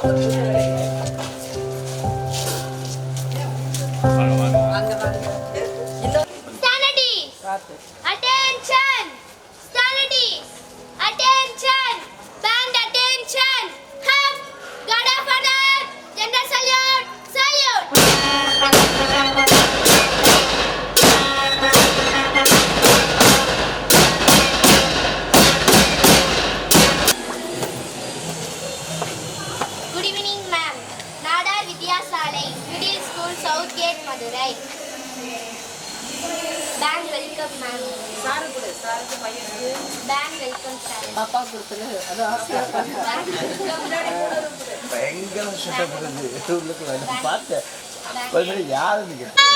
Attention! Standardies! Attention! Band attention! Hum! God of Honor! General salute! Salute! Good evening, ma'am. Nadar Vidyasalai, Middle School, South Gate, Madurai. Band welcome, ma'am. Sir கூட சாருக்கு பையனுக்கு Band welcome, sir. பாப்பா கொடுத்துரு அது ஆசையா பயங்கர கஷ்டப்படுது உள்ளுக்குள்ள பார்த்தேன் யாருன்னு கேட்டேன்.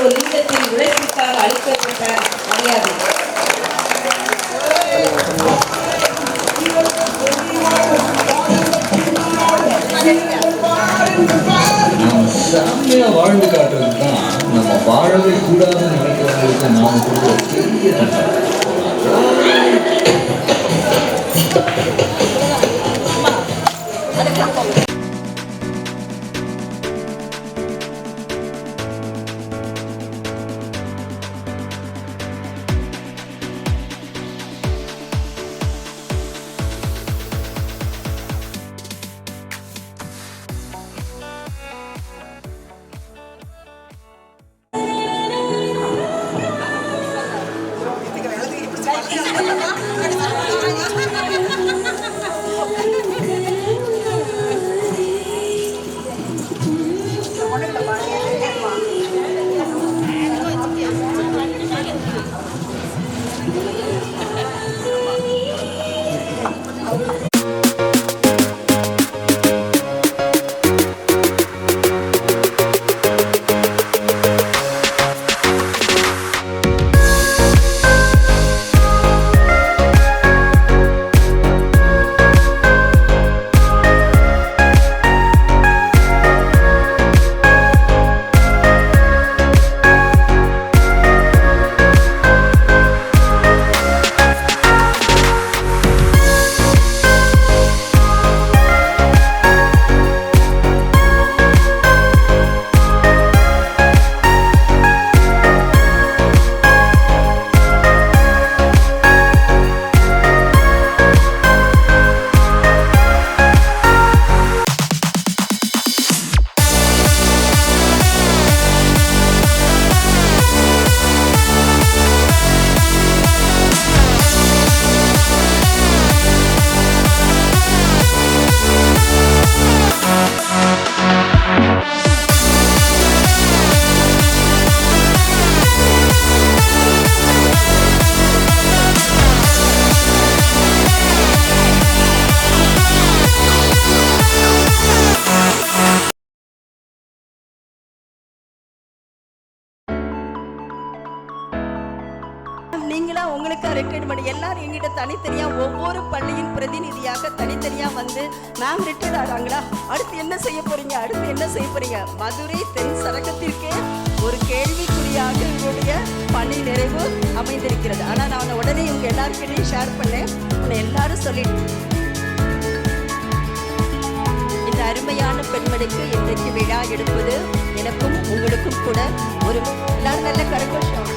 லிங்கத்தின் உழைப்பிற்காக அளிக்கப்பட்ட மரியாதை. சாமியா வாழ்ந்து காட்டுறது தான் நம்ம வாழவே கூடாதுன்னு நினைக்கிறவங்களுக்கு நாம கொடுக்குற பெரிய நீங்களா உங்களுக்கு ரெக்கமெண்ட் பண்ணி எல்லாரும் எங்கிட்ட தனித்தனியா ஒவ்வொரு பள்ளியின் பிரதிநிதியாக தனித்தனியா வந்து மேம் ரிட்டையர்ட் ஆகிறாங்களா, அடுத்து என்ன செய்ய போறீங்க, அடுத்து என்ன செய்ய போறீங்க, மதுரை தென் சரகத்திற்கே ஒரு கேள்விக்குறியாக உங்களுடைய பணி நிறைவு அமைந்திருக்கிறது. ஆனா நான் உடனே இவங்க எல்லாருக்கிட்டையும் ஷேர் பண்ணேன். எல்லாரும் சொல்லிட்டு இந்த அருமையான பெண்மணிக்கு இன்றைக்கு விழா எடுப்பது எனக்கும் உங்களுக்கும் கூட ஒரு எல்லாரும் நல்ல கரகோஷம்.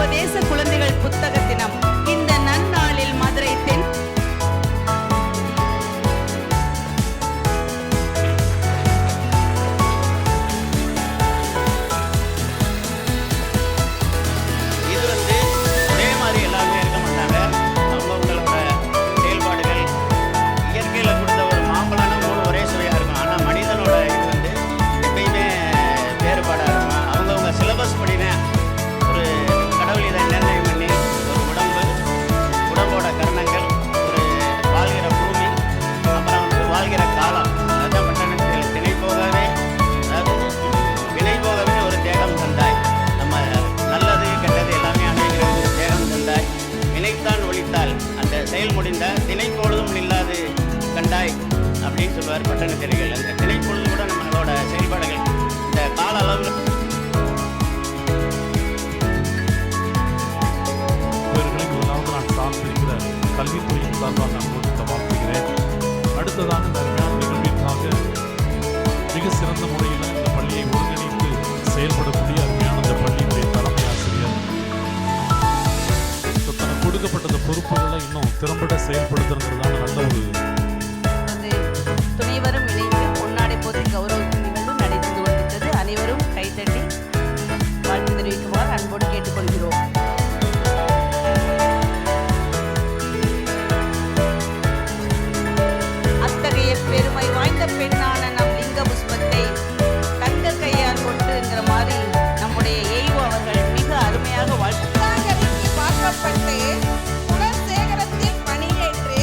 சர்வதேச குழந்தைகள் புத்தக தினம். இந்த நன்னாளில் மதுரை தென் இது ஒரே மாதிரி எல்லாருமே இருக்க மாட்டாங்க. அவங்களோட செயல்பாடுகள் இயற்கையில் கொடுத்த ஒரு மாம்பழம் ஒரே சுவையாக இருக்கும். ஆனால் மனிதனோட இது எப்பயுமே வேறுபாடாக இருக்கும். அவங்கவுங்க சிலபஸ் படின ஒரு கடவுள் இதை நிர்ணயம் பண்ணி ஒரு உடம்போட கரணங்கள், ஒரு வாழ்கிற பூமி, அப்புறம் வாழ்கிற காலம், அதுதான் பட்டணத்தில் திணை போகவே ஒரு தேகம் தந்தாய். நம்ம நல்லது கெட்டது எல்லாமே அணைகிறது ஒரு தேகம் தந்தாய். வினைத்தான் ஒழித்தால் அந்த செயல் முடிந்த திணை பொழுதும் இல்லாது கண்டாய் அப்படின்னு சொல்லுவார் பட்டணத்திரிகள். அந்த திணை பொழுது கூட நம்மளோட செயல்பாடுகள் இந்த கால அளவில் நான் சார்ந்திருக்கிற கல்வித்துறையின் சார்பாக அனுபவத்தை வாழ்த்துகிறேன். அடுத்ததாக இந்த அருமையான நிகழ்விற்காக மிக சிறந்த முறையில் இந்த பள்ளியை ஒருங்கிணைத்து செயல்படக்கூடிய அருமையான இந்த பள்ளியினுடைய தலைமை ஆசிரியர் தனக்கு கொடுக்கப்பட்ட பொறுப்புகளை இன்னும் திறம்பட செயல்படுத்துறதுனால நல்ல ஒரு துணைவரும் இணைந்து பொன்னாடை போதை கௌரவிக்கும் நிகழ்வு நடைபெற்று கொண்டிருக்கிறது. அனைவரும் கைத்தட்டி வாழ்த்து தெரிவிக்குமாறு அன்போடு கேட்டுக்கொள்கிறோம். அத்தகைய பெருமை வாய்ந்த பெண்ணான நம் லிங்க புஷ்பத்தை தங்க கையால் கொண்டுங்கிற மாதிரி நம்முடைய எய்வோ அவர்கள் மிக அருமையாக வாழ்த்து பார்க்கப்பட்டு குலசேகரத்தில் பணியேற்று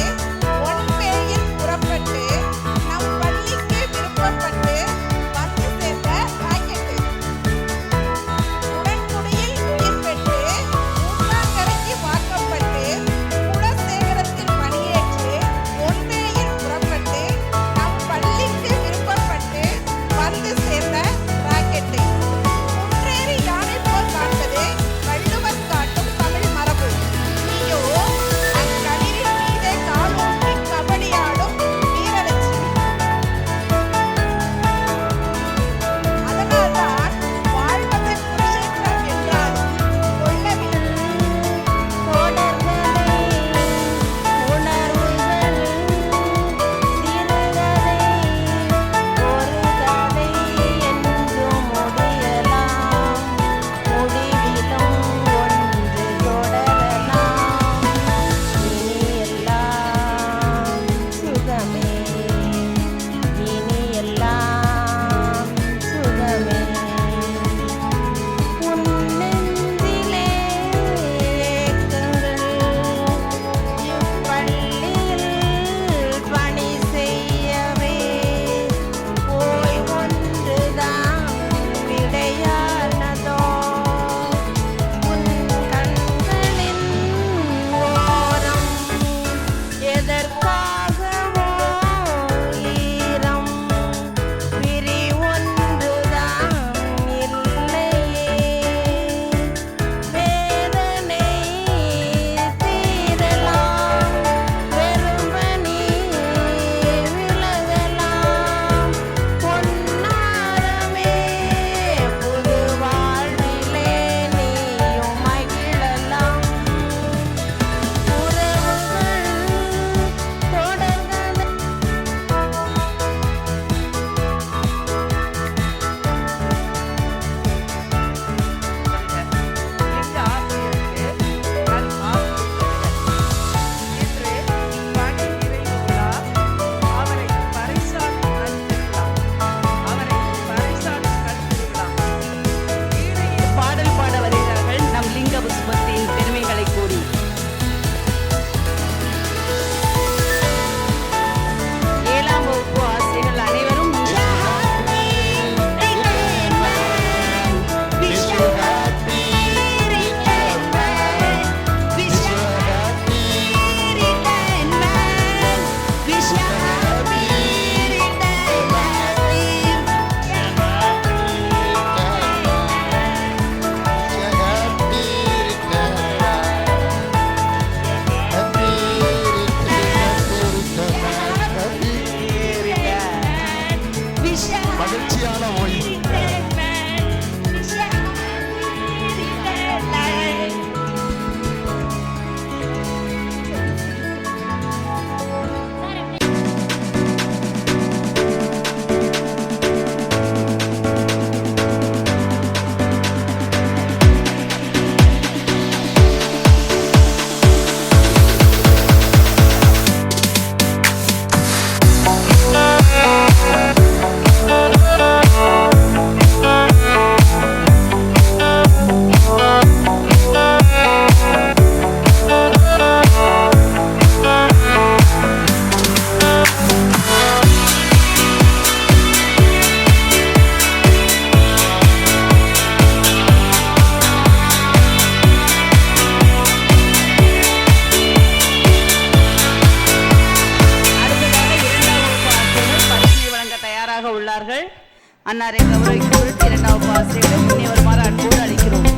அன்னாரை கௌரவிக்கும் பொருட்டு இரண்டாவது ஆசிரியர்கள் முன்னே வருமாறு அன்போடு அழைக்கிறோம்.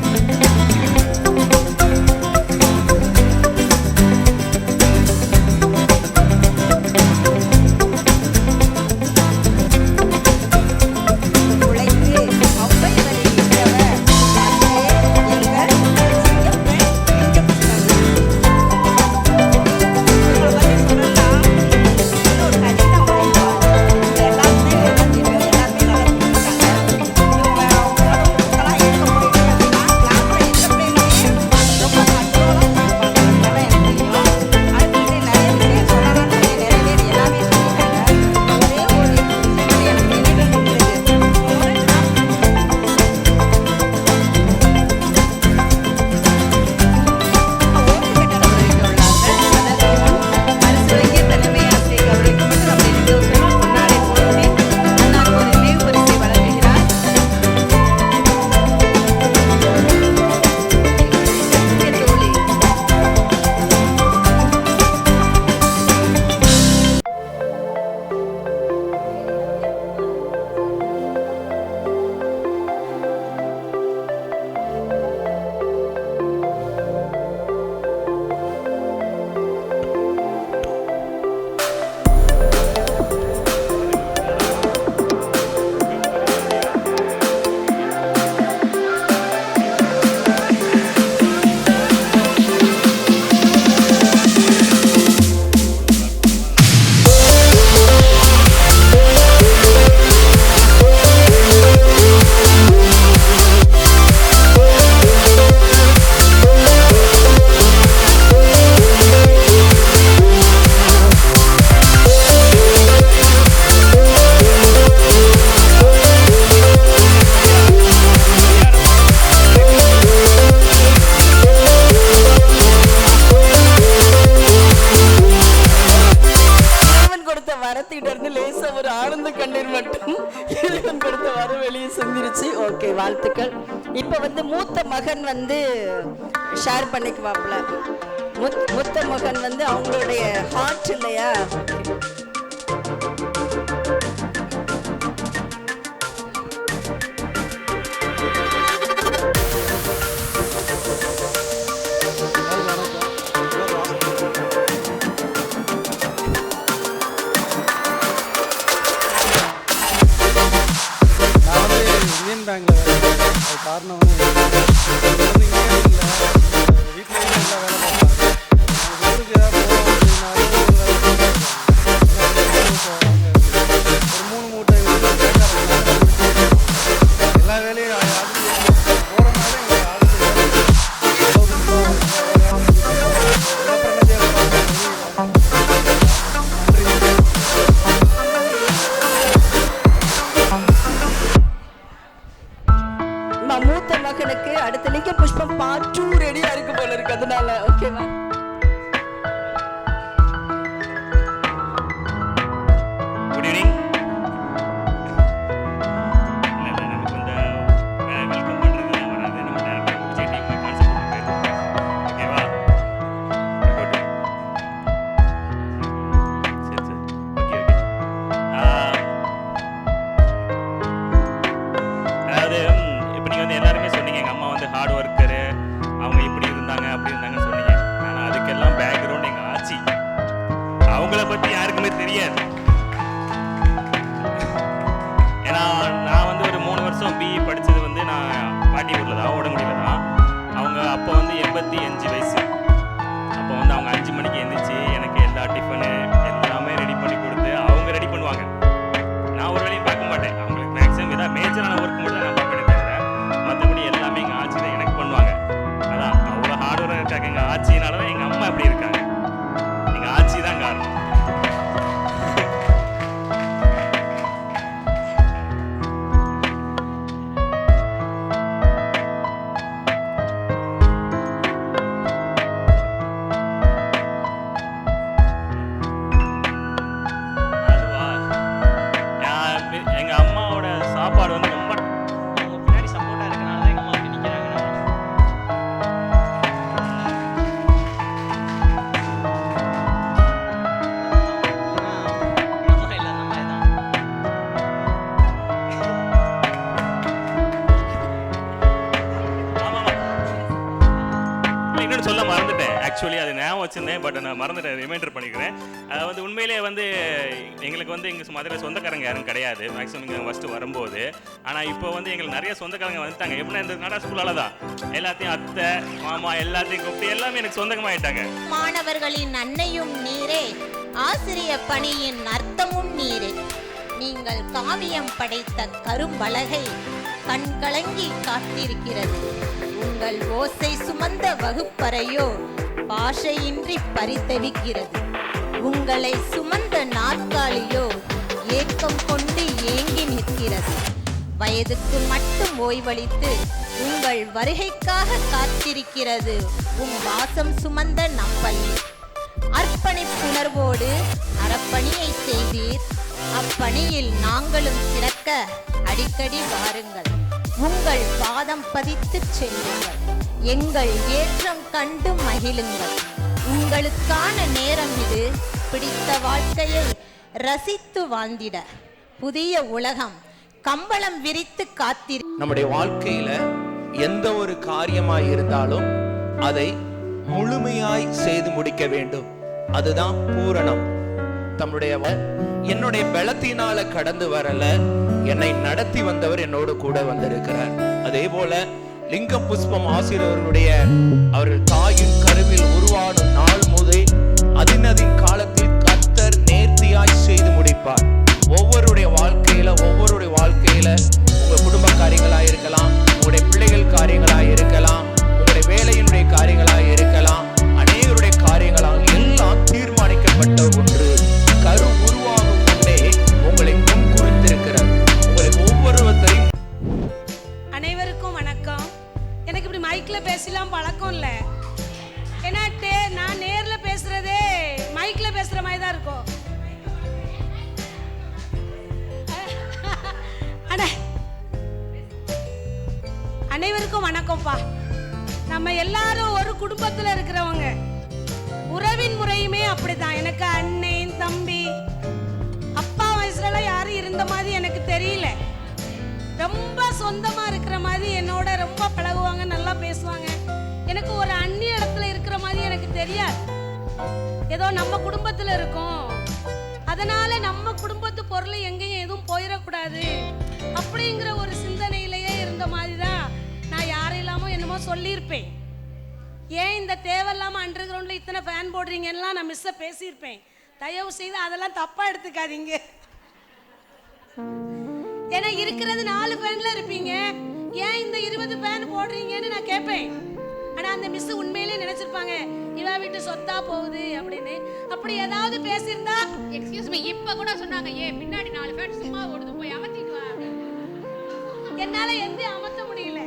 வாழ்த்துக்கள். இப்போ மூத்த மகன் ஷேர் பண்ணிக்குவாப்ல. மூத்த மகன் அவங்களுடைய ஹார்ட் இல்லையா, பேங்க்ல வேலை அது காரணம் வீட்டில் நல்லா வேலை பார்ப்பாங்க. ஊருக்கு ஏதாவது ஒரு 3 மூட்டை எல்லா வேலையும் போகிறனால மூத்த மகனுக்கு அடுத்த லிங்க புஷ்பம் பார்ட் 2 ரெடியா இருக்கு போல இருக்கு. அதனால ஓகேவா? Good evening. நமக்கு இந்த வெல்கம் பண்ணுறது வராது. நம்ம டேரக்டாக விஜய் டீம் கான்செப்ட் போயிருக்கோம். ஓகேவா? சரி சரி ஓகே ஓகே. அதாவது இப்போ நீங்கள் எல்லாருமே சொன்னீங்க எங்கள் அம்மா ஹார்ட் ஒர்க்கரு, அவங்க இப்படி இருந்தாங்க அப்படி இருந்தாங்கன்னு சொன்னீங்க. ஆனால் அதுக்கெல்லாம் பேக்ரவுண்ட் எங்கள் ஆச்சி. அவங்கள பற்றி யாருக்குமே தெரியாது. ஏன்னா நான் ஒரு 3 வருஷம் பிஇ படித்தது நான் பாட்டி ஊரில் தான், ஓடங்குடியில் தான். அவங்க அப்போ 85 வயசு. அப்போ அவங்க 5 மணிக்கு எழுந்திரிச்சு எனக்கு எல்லா டிஃபனு எல்லாமே ரெடி பண்ணி கொடுத்து அவங்க ரெடி பண்ணுவாங்க. நான் ஒரு வேலையும் பார்க்க மாட்டேன். அவங்களுக்கு மேக்ஸிமம் ஏதாவது மேஜரான ஒர்க் மட்டும் தான் நான் பார்ப்பேன். தவிர மற்றபடி எல்லாமே எங்கள் ஆச்சி தான் எனக்கு பண்ணுவாங்க. அதான் அவ்வளோ ஹார்ட் ஒர்க் இருக்காங்க எங்கள் ஆச்சினால தான் எங்கள் அம்மா எப்படி இருக்காங்க. எங்கள் ஆச்சி தான் காரணம். அதுவா எங்கள் அம்மாவோட சாப்பாடு ரொம்ப சொல்ல மறந்துட்டேன். ஆக்சுவலி அது ஞாபகம் வச்சிருந்தேன், பட் நான் மறந்துட்டேன். ரிமைண்டர் பண்ணிக்கிறேன். வந்து உண்மையிலே வந்து எங்களுக்கு வந்து எங்கள் மதுரை சொந்தக்காரங்க யாரும் கிடையாது மேக்ஸிமம் இங்கே ஃபஸ்ட்டு வரும்போது. ஆனால் இப்போ வந்து எங்களுக்கு நிறைய சொந்தக்காரங்க வந்துட்டாங்க. எப்படின்னா இந்த நடா ஸ்கூலால் தான் எல்லாத்தையும் அத்தை மாமா எல்லாத்தையும் கூப்பிட்டு எல்லாமே எனக்கு சொந்தமாயிட்டாங்க. மாணவர்களின் அன்னையும் நீரே, ஆசிரிய பணியின் அர்த்தமும் நீரே. நீங்கள் காவியம் படைத்த கரும்பலகை கண்கலங்கி காத்திருக்கிறது. உங்கள் ஓசை சுமந்த வகுப்பறையோ பாஷையின்றி பரிதவிக்கிறது. உங்களை சுமந்த நாற்காலியோ ஏக்கம் கொண்டு ஏங்கி நிற்கிறது. வயதுக்கு மட்டும் ஓய்வளித்து உங்கள் வருகைக்காக காத்திருக்கிறது வாசம் சுமந்த நம்பள்ளி. அர்ப்பணிப்புணர்வோடு அறப்பணியை செய்தீர். அப்பணியில் நாங்களும் சிறக்க அடிக்கடி வாருங்கள். உங்கள் பாதம் பதித்து செல்லுங்கள். எங்கள் ஏற்றம் கண்டு மகிழுங்கள். உங்களுக்கான நேரம் இது. பிடித்த வாழ்க்கையை ரசித்து வாழ்ந்திட புதிய உலகம் கம்பளம் விரித்து காத்திரு. நம்முடைய வாழ்க்கையில எந்த ஒரு காரியமாய் இருந்தாலும் அதை முழுமையாய் செய்து முடிக்க வேண்டும். அதுதான் பூரணம். என்னுடைய பலத்தினால கடந்து வரல, என்னை நடத்தி வந்தவர் என்னோடு கூட வந்திருக்கிறார். அதே போல லிங்கம் புஷ்பம் ஆசிரியர்களுடைய அவர்கள் தாயின் கருவில் உருவான நாள் முதல் அதின் காலத்தில் கர்த்தர் நேர்த்தியாய் செய்து முடிப்பார். ஒவ்வொருடைய வாழ்க்கையில உங்க குடும்ப காரியங்களாக இருக்கலாம், உங்களுடைய பிள்ளைகள் காரியங்களாக இருக்கலாம், உங்களுடைய வேலையினுடைய காரியங்களாக இருக்கலாம், அநேகருடைய காரியங்களாக எல்லாம் தீர்மானிக்கப்பட்ட ஒன்று. கரு உருவாகும் முன்னே உங்களை முன் குறித்திருக்கிறார். உங்களை ஒவ்வொருவரையும். அனைவருக்கும் வணக்கம். எனக்கு இப்படி மைக்ல பேசலாம் பழக்கம் இல்லை. ஏன்னா நான் நேர்ல பேசுறதே மைக்ல பேசுற மாதிரி தான் இருக்கும். அனைவருக்கும் வணக்கம்ப்பா. நம்ம எல்லாரும் ஒரு குடும்பத்துல இருக்கிறவங்க. உறவின் முறையுமே அப்படிதான். எனக்கு அண்ணன் தம்பி அப்பா வயசுல யாரும் இருந்த மாதிரி எனக்கு தெரியல. ரொம்ப சொந்தமா இருக்கிற மாதிரி என்னோட ரொம்ப பழகுவாங்க, நல்லா பேசுவாங்க. எனக்கு ஒரு அந்நிய இடத்துல இருக்கிற மாதிரி எனக்கு தெரியாது. ஏதோ நம்ம குடும்பத்துல இருக்கோம், அதனால நம்ம குடும்பத்து பொருள் எங்கேயும் எதுவும் போயிடக்கூடாது அப்படிங்கிற ஒரு சிந்தனையிலேயே இருந்த மாதிரி தான் நான் யாரெல்லாமோ என்னமோ சொல்லியிருப்பேன். ஏன் இந்த தேவையில்லாம அண்டர் கிரவுண்ட்ல இத்தனை ஃபேன் போடுறீங்கன்னா நான் மிஸ்ஸ பேசியிருப்பேன். தயவு செய்து அதெல்லாம் தப்பா எடுத்துக்காதீங்க. ஏன்னா இருக்கிறது 4 ஃபேன்ல இருப்பீங்க, ஏன் இந்த 20 ஃபேன் போடுறீங்கன்னு நான் கேட்பேன். ஆனா அந்த மிஸ் உண்மையிலே நினைச்சிருப்பாங்க இவ வீட்டு சொத்தா போகுது அப்படின்னு. அப்படி ஏதாவது பேசியிருந்தா எக்ஸ்கியூஸ் மீ இப்ப கூட சொன்னாங்க ஏன் பின்னாடி 4 ஃபேன் சும்மா ஓடுது போய் அமர்த்திட்டு வா. என்னால எந்த அமர்த்த முடியல.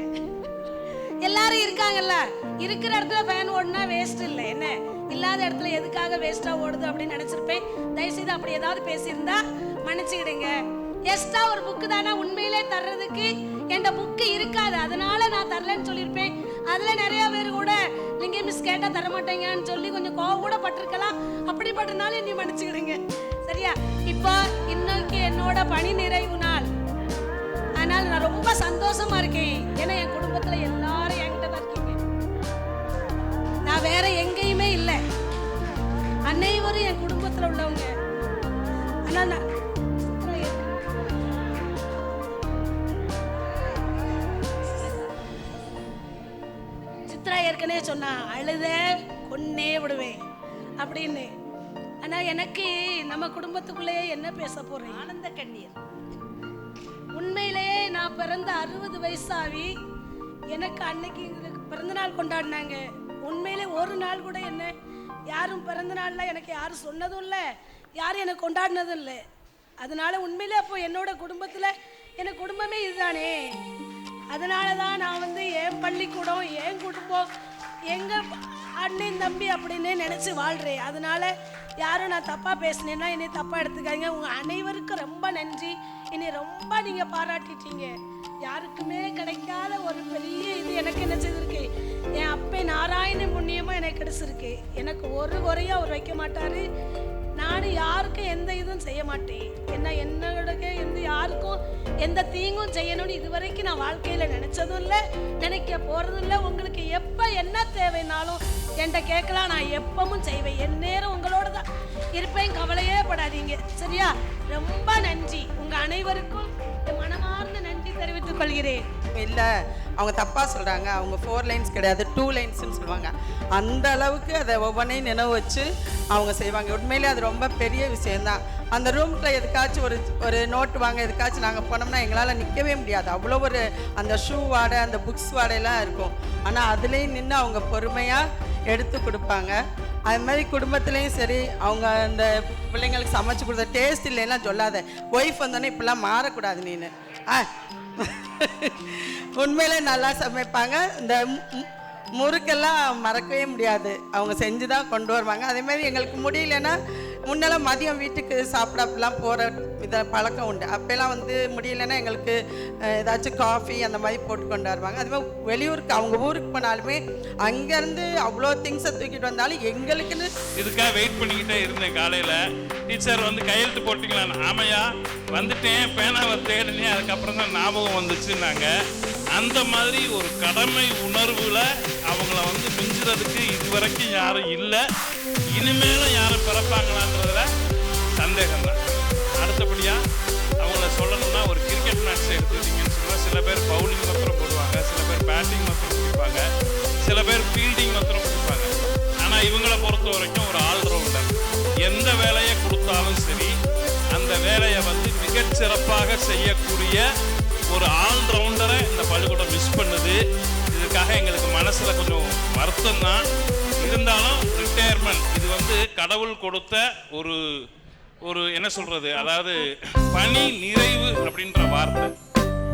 எல்லாரும் இருக்காங்கல்ல, இருக்கிற இடத்துல ஃபேன் ஓடுனா வேஸ்ட் இல்லை, என்ன இல்லாத இடத்துல எதுக்காக வேஸ்டா ஓடுது அப்படின்னு நினைச்சிருப்பேன். தயவுசெய்து அப்படி ஏதாவது பேசியிருந்தா மன்னிச்சுக்கிடுங்க. எக்ஸ்ட்ரா ஒரு புக்கு தானா உண்மையிலே தர்றதுக்கு என் புக்கு இருக்காது, அதனால நான் தரலன்னு சொல்லியிருப்பேன். அதுல நிறைய பேர் கூட நீங்க மிஸ் கேட்டா தர மாட்டேங்கன்னு சொல்லி கொஞ்சம் கோவம் கூட பட்டிருக்கலாம். அப்படிப்பட்டனால நீ மன்னிச்சுக்கிடுங்க, சரியா? இப்போ இன்னைக்கு என்னோட பணி நிறைவு நாள். அதனால நான் ரொம்ப சந்தோஷமா இருக்கேன். ஏன்னா என் குடும்பத்துல எல்லாரும் என்கிட்ட தான் இருக்கீங்க. நான் வேற எங்கேயுமே இல்லை, அனைவரும் என் குடும்பத்துல உள்ளவங்க. ஆனா நான் சித்ரா ஏற்கனவே சொன்னா அழுத கொன்னே விடுவேன் அப்படின்னு. ஆனா எனக்கு நம்ம குடும்பத்துக்குள்ளேயே என்ன பேச போறேன், ஆனந்த கண்ணீர். உண்மையிலேயே நான் பிறந்த 60 வயசாவி எனக்கு அன்னைக்கு பிறந்த நாள் கொண்டாடினாங்க. உண்மையிலே ஒரு நாள் கூட என்ன யாரும் பிறந்த நாள்ல எனக்கு யாரும் சொன்னதும் இல்லை, யாரும் எனக்கு கொண்டாடினதும் இல்லை. அதனால உண்மையிலே அப்போ என்னோட குடும்பத்துல எனக்கு குடும்பமே இதுதானே. அதனால தான் நான் என் பள்ளிக்கூடம், என் குடும்பம், எங்க அண்ணன் தம்பி அப்படின்னு நினைச்சு வாழ்றேன். அதனால யாரும் நான் தப்பா பேசினேன்னா என்னை தப்பா எடுத்துக்காங்க. உங்க அனைவருக்கும் ரொம்ப நன்றி. என்னை ரொம்ப நீங்க பாராட்டிட்டீங்க. யாருக்குமே கிடைக்காத ஒரு பெரிய இது எனக்கு என்ன செய்திருக்கு, என் அப்பே நாராயண புண்ணியமா எனக்கு கிடைச்சிருக்கு. எனக்கு ஒரு குறையும் அவர் வைக்க மாட்டாரு. நானும் யாருக்கும் எந்த இதுவும் செய்ய மாட்டேன். என்னோட யாருக்கும் எந்த தீங்கும் செய்யணும்னு இதுவரைக்கும் நான் வாழ்க்கையில நினைச்சதும் இல்லை, நினைக்க நினைக்க போறது இல்லை. உங்களுக்கு எப்போ என்ன தேவைனாலும் என்கிட்ட கேட்கலாம், நான் எப்பவும் செய்வேன். என் நேரம் உங்களோட தான் இருப்பேன், கவலையே படாதீங்க. சரியா? ரொம்ப நன்றி. உங்கள் அனைவருக்கும் என் மனமார்ந்த நன்றி தெரிவித்துக் கொள்கிறேன். இல்லை, அவங்க தப்பாக சொல்கிறாங்க. அவங்க 4 லைன்ஸ் கிடையாது, 2 லைன்ஸ்ன்னு சொல்லுவாங்க. அந்த அளவுக்கு அதை ஒவ்வொன்றையும் நினைவு வச்சு அவங்க செய்வாங்க. உண்மையிலே அது ரொம்ப பெரிய விஷயந்தான். அந்த ரூம்ல எதுக்காச்சும் ஒரு நோட்டு வாங்க எதுக்காச்சும் நாங்கள் போனோம்னா எங்களால் நிற்கவே முடியாது. அவ்வளோ ஒரு அந்த ஷூ வாடை, அந்த புக்ஸ் வாடையெல்லாம் இருக்கும். ஆனால் அதுலேயும் நின்று அவங்க பொறுமையாக எடுத்து கொடுப்பாங்க. அது மாதிரி குடும்பத்துலேயும் சரி, அவங்க அந்த பிள்ளைங்களுக்கு சமைச்சு கொடுத்த டேஸ்ட் இல்லைன்னா சொல்லாத, ஒய்ஃப் வந்தோன்னே இப்படிலாம் மாறக்கூடாது நீனு. உண்மையிலே நல்லா சமைப்பாங்க. இந்த முறுக்கெல்லாம் மறக்கவே முடியாது, அவங்க செஞ்சு தான் கொண்டு வருவாங்க. அதேமாதிரி எங்களுக்கு முடியலன்னா முன்னெல்லாம் மதியம் வீட்டுக்கு சாப்பிடாப்பெல்லாம் போகிற இதை பழக்கம் உண்டு. அப்போல்லாம் வந்து முடியலன்னா எங்களுக்கு ஏதாச்சும் காஃபி அந்த மாதிரி போட்டு கொண்டு வருவாங்க. அதுமாதிரி வெளியூருக்கு அவங்க ஊருக்கு போனாலுமே அங்கேருந்து அவ்வளோ திங்ஸை தூக்கிட்டு வந்தாலும் எங்களுக்குன்னு இதுக்காக வெயிட் பண்ணிக்கிட்டே இருந்தேன். காலையில் டீச்சர் வந்து கையெழுத்து போட்டிங்களான்னு, ஆமையா வந்துட்டேன், பேனாவை தேடினேன், அதுக்கப்புறம் தான் ஞாபகம் வந்துச்சுன்னாங்க. அந்த மாதிரி ஒரு கடமை உணர்வில் அவங்கள வந்து மிஞ்சுறதுக்கு இதுவரைக்கும் யாரும் இல்லை. இனிமேலும் யாரும் பிறப்பாங்களான்றதுல சந்தேகம் தான். அடுத்தபடியாக அவங்கள சொல்லணும்னா, ஒரு கிரிக்கெட் மேட்ச் எடுத்துக்கிட்டிங்கன்னு சொன்னால் சில பேர் பவுலிங் மாத்திரம் போடுவாங்க, சில பேர் பேட்டிங் மாத்திரம் பிடிப்பாங்க, சில பேர் ஃபீல்டிங் மாத்திரம் பிடிப்பாங்க. ஆனால் இவங்களை பொறுத்த வரைக்கும் ஒரு ஆல்ரவுண்டர். எந்த வேலையை கொடுத்தாலும் சரி, அந்த வேலையை வந்து மிகச்சிறப்பாக செய்யக்கூடிய ஒரு ஆல்ரவுண்டரை இந்த பள்ளிக்கூடம் மிஸ் பண்ணுது. இதுக்காக எங்களுக்கு மனசில் கொஞ்சம் வருத்தம் தான். இருந்தாலும் ரிட்டையர்மெண்ட் இது வந்து கடவுள் கொடுத்த ஒரு என்ன சொல்கிறது, அதாவது பணி நிறைவு அப்படின்ற வார்த்தை.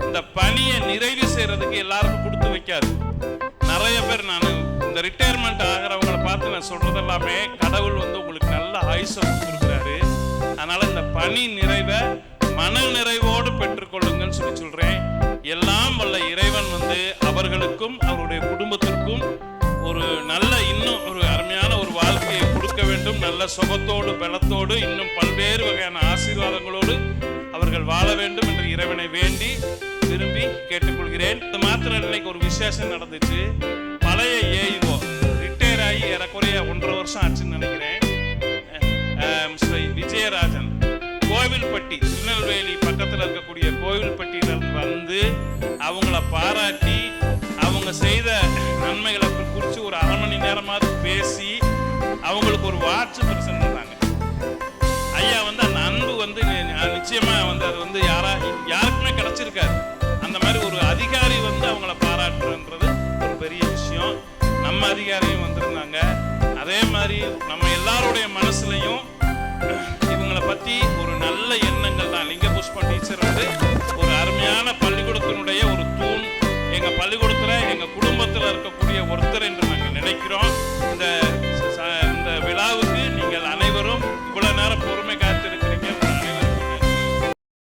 இந்த பணியை நிறைவு செய்கிறதுக்கு எல்லாருக்கும் கொடுத்து வைக்காது. நிறைய பேர் நான் இந்த ரிட்டையர்மெண்ட் ஆகிறவங்களை பார்த்து நான் சொல்கிறது எல்லாமே, கடவுள் வந்து உங்களுக்கு நல்ல ஆயுசை கொடுத்துருக்கிறாரு. அதனால் இந்த பணி நிறைவை மன நிறைவோடு பெற்றுக்கொள்ளுங்கன்னு சொல்கிறேன். எல்லாம் வல்ல இறைவன் வந்து அவர்களுக்கும் அவருடைய குடும்பத்திற்கும் ஒரு நல்ல இன்னும் ஒரு அருமையான ஒரு வாழ்க்கையை கொடுக்க வேண்டும். நல்ல சுகத்தோடு பலத்தோடு இன்னும் பல்வேறு வகையான ஆசீர்வாதங்களோடு அவர்கள் வாழ வேண்டும் என்று இறைவனை வேண்டி விரும்பி கேட்டுக்கொள்கிறேன். இது மாத்திரம் இன்னைக்கு ஒரு விசேஷம் நடந்துச்சு. பழைய ஏஇஓ ரிட்டையர் ஆகி ஏறக்குறைய 1.5 வருஷம் ஆச்சுன்னு நினைக்கிறேன். விஜயராஜன் கோவில்பட்டி, திருநெல்வேலி பக்கத்தில் இருக்கக்கூடிய கோவில்பட்டியிலிருந்து வந்து அவங்கள பாராட்டி அவங்க செய்த நன்மைகளை குறித்து ஒரு 1/2 மணி நேரமாவது பேசி அவங்களுக்கு ஒரு வாட்ச் பரிசு பண்ணாங்க. ஐயா வந்து அந்த அன்பு வந்து நிச்சயமா வந்து அது வந்து யாருக்குமே கிடைச்சிருக்காரு. அந்த மாதிரி ஒரு அதிகாரி வந்து அவங்கள பாராட்டுன்றது ஒரு பெரிய விஷயம். நம்ம அதிகாரியும் வந்திருந்தாங்க. அதே மாதிரி நம்ம எல்லாருடைய மனசுலையும் இவங்களை பற்றி ஒரு